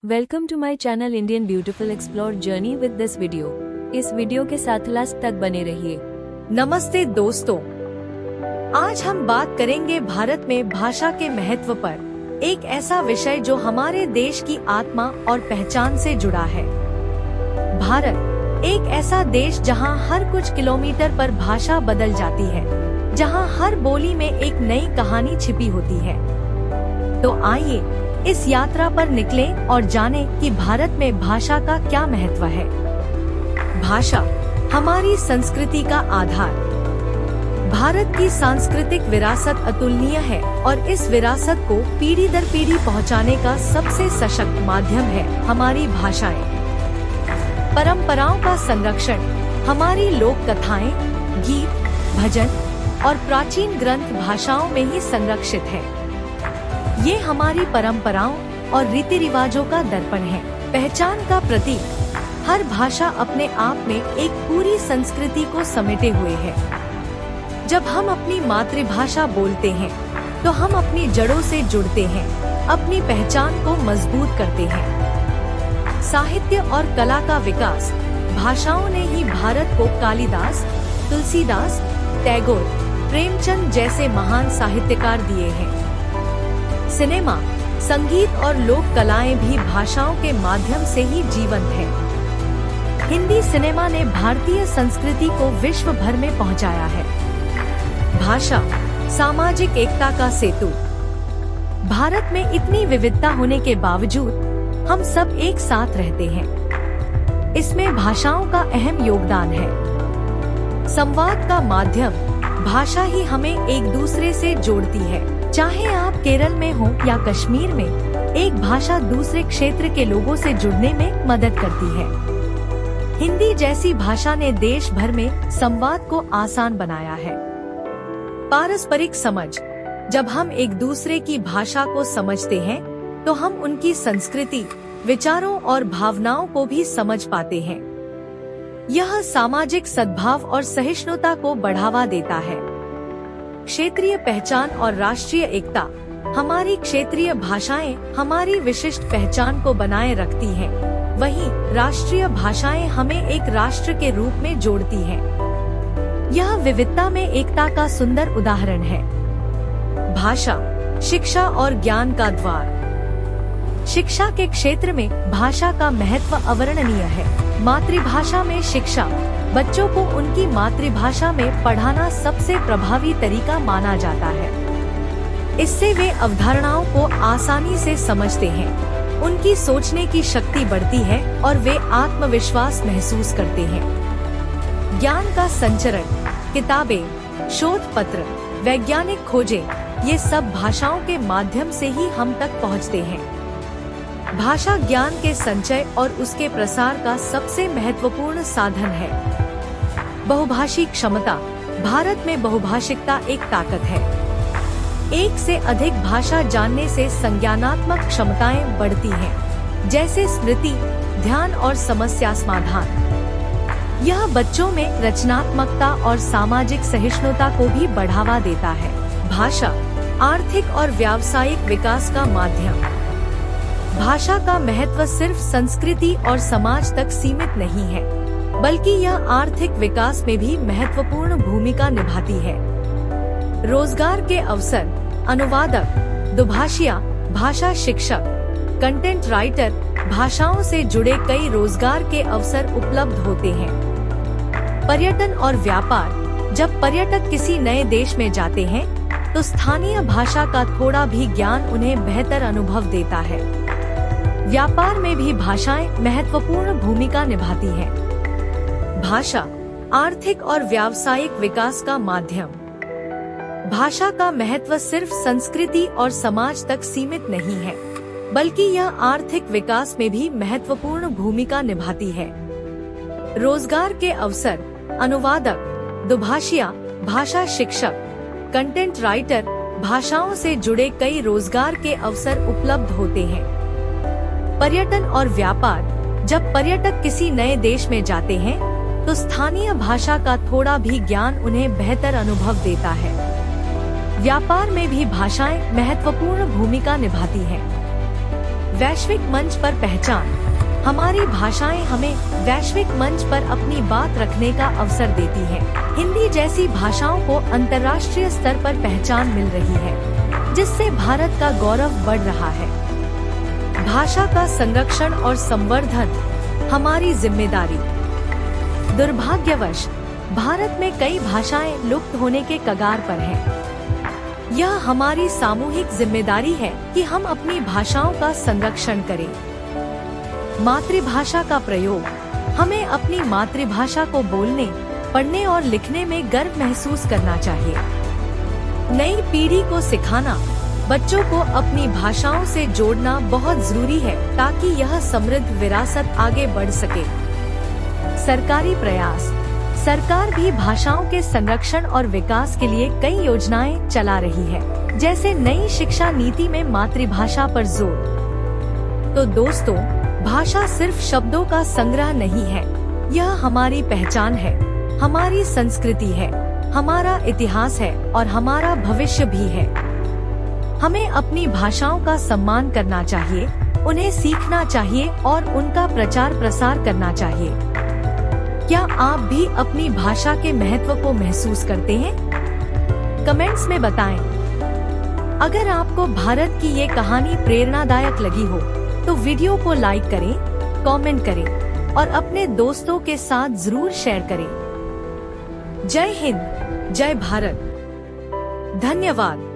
Welcome to my channel Indian beautiful explore journey with this video. इस video के साथ last तक बने रहिए। नमस्ते दोस्तों, आज हम बात करेंगे भारत में भाषा के महत्व पर, एक ऐसा विषय जो हमारे देश की आत्मा और पहचान से जुड़ा है। भारत एक ऐसा देश जहां हर कुछ किलोमीटर पर भाषा बदल जाती है, जहां हर बोली में एक नई कहानी छिपी होती है। तो आइए इस यात्रा पर निकलें और जानें कि भारत में भाषा का क्या महत्व है। भाषा हमारी संस्कृति का आधार। भारत की सांस्कृतिक विरासत अतुलनीय है और इस विरासत को पीढ़ी दर पीढ़ी पहुंचाने का सबसे सशक्त माध्यम है हमारी भाषाएं। परंपराओं का संरक्षण हमारी लोक कथाएं, गीत, भजन और प्राचीन ग्रंथ भाषाओं में ही संरक्षित है। ये हमारी परंपराओं और रीति रिवाजों का दर्पण है, पहचान का प्रतीक। हर भाषा अपने आप में एक पूरी संस्कृति को समेटे हुए है। जब हम अपनी मातृभाषा बोलते हैं तो हम अपनी जड़ों से जुड़ते हैं, अपनी पहचान को मजबूत करते हैं। साहित्य और कला का विकास भाषाओं ने ही भारत को कालिदास, तुलसीदास, टैगोर, प्रेमचंद जैसे महान साहित्यकार दिए हैं। सिनेमा, संगीत और लोक कलाएं भी भाषाओं के माध्यम से ही जीवंत है। हिंदी सिनेमा ने भारतीय संस्कृति को विश्व भर में पहुंचाया है। भाषा सामाजिक एकता का सेतु। भारत में इतनी विविधता होने के बावजूद हम सब एक साथ रहते हैं। इसमें भाषाओं का अहम योगदान है। संवाद का माध्यम भाषा ही हमें एक दूसरे से जोड़ती है। चाहे आप केरल में हो या कश्मीर में, एक भाषा दूसरे क्षेत्र के लोगों से जुड़ने में मदद करती है। हिंदी जैसी भाषा ने देश भर में संवाद को आसान बनाया है। पारस्परिक समझ। जब हम एक दूसरे की भाषा को समझते हैं तो हम उनकी संस्कृति, विचारों और भावनाओं को भी समझ पाते हैं। यह सामाजिक सद्भाव और सहिष्णुता को बढ़ावा देता है। क्षेत्रीय पहचान और राष्ट्रीय एकता। हमारी क्षेत्रीय भाषाएं हमारी विशिष्ट पहचान को बनाए रखती हैं, वहीं राष्ट्रीय भाषाएं हमें एक राष्ट्र के रूप में जोड़ती हैं। यह विविधता में एकता का सुंदर उदाहरण है। भाषा शिक्षा और ज्ञान का द्वार। शिक्षा के क्षेत्र में भाषा का महत्व अवर्णनीय है। मातृभाषा में शिक्षा बच्चों को उनकी मातृभाषा में पढ़ाना सबसे प्रभावी तरीका माना जाता है। इससे वे अवधारणाओं को आसानी से समझते हैं, उनकी सोचने की शक्ति बढ़ती है और वे आत्मविश्वास महसूस करते हैं। ज्ञान का संचरण। किताबें, शोध पत्र, वैज्ञानिक खोजें, ये सब भाषाओं के माध्यम से ही हम तक पहुँचते हैं। भाषा ज्ञान के संचय और उसके प्रसार का सबसे महत्वपूर्ण साधन है। बहुभाषी क्षमता। भारत में बहुभाषिकता एक ताकत है। एक से अधिक भाषा जानने से संज्ञानात्मक क्षमताएं बढ़ती हैं, जैसे स्मृति, ध्यान और समस्या समाधान। यह बच्चों में रचनात्मकता और सामाजिक सहिष्णुता को भी बढ़ावा देता है। भाषा आर्थिक और व्यावसायिक विकास का माध्यम। भाषा का महत्व सिर्फ संस्कृति और समाज तक सीमित नहीं है, बल्कि यह आर्थिक विकास में भी महत्वपूर्ण भूमिका निभाती है। रोजगार के अवसर। अनुवादक, दुभाषिया, भाषा शिक्षक, कंटेंट राइटर, भाषाओं से जुड़े कई रोजगार के अवसर उपलब्ध होते हैं। पर्यटन और व्यापार। जब पर्यटक किसी नए देश में जाते हैं तो स्थानीय भाषा का थोड़ा भी ज्ञान उन्हें बेहतर अनुभव देता है। व्यापार में भी भाषाएं महत्वपूर्ण भूमिका निभाती हैं। भाषा आर्थिक और व्यावसायिक विकास का माध्यम। भाषा का महत्व सिर्फ संस्कृति और समाज तक सीमित नहीं है, बल्कि यह आर्थिक विकास में भी महत्वपूर्ण भूमिका निभाती है। रोजगार के अवसर। अनुवादक, दुभाषिया, भाषा शिक्षक, कंटेंट राइटर, भाषाओं से जुड़े कई रोजगार के अवसर उपलब्ध होते हैं। पर्यटन और व्यापार। जब पर्यटक किसी नए देश में जाते हैं तो स्थानीय भाषा का थोड़ा भी ज्ञान उन्हें बेहतर अनुभव देता है। व्यापार में भी भाषाएं महत्वपूर्ण भूमिका निभाती हैं। वैश्विक मंच पर पहचान। हमारी भाषाएं हमें वैश्विक मंच पर अपनी बात रखने का अवसर देती हैं। हिंदी जैसी भाषाओं को अंतर्राष्ट्रीय स्तर पर पहचान मिल रही है, जिससे भारत का गौरव बढ़ रहा है। भाषा का संरक्षण और संवर्धन हमारी जिम्मेदारी। दुर्भाग्यवश भारत में कई भाषाएं लुप्त होने के कगार पर हैं। यह हमारी सामूहिक जिम्मेदारी है कि हम अपनी भाषाओं का संरक्षण करें। मातृभाषा का प्रयोग। हमें अपनी मातृभाषा को बोलने, पढ़ने और लिखने में गर्व महसूस करना चाहिए। नई पीढ़ी को सिखाना, बच्चों को अपनी भाषाओं से जोड़ना बहुत जरूरी है ताकि यह समृद्ध विरासत आगे बढ़ सके। सरकारी प्रयास। सरकार भी भाषाओं के संरक्षण और विकास के लिए कई योजनाएं चला रही है, जैसे नई शिक्षा नीति में मातृभाषा पर जोर। तो दोस्तों, भाषा सिर्फ शब्दों का संग्रह नहीं है, यह हमारी पहचान है, हमारी संस्कृति है, हमारा इतिहास है और हमारा भविष्य भी है। हमें अपनी भाषाओं का सम्मान करना चाहिए, उन्हें सीखना चाहिए और उनका प्रचार प्रसार करना चाहिए। क्या आप भी अपनी भाषा के महत्व को महसूस करते हैं? कमेंट्स में बताएं। अगर आपको भारत की ये कहानी प्रेरणादायक लगी हो तो वीडियो को लाइक करें, कमेंट करें और अपने दोस्तों के साथ जरूर शेयर करें। जय हिंद, जय भारत। धन्यवाद।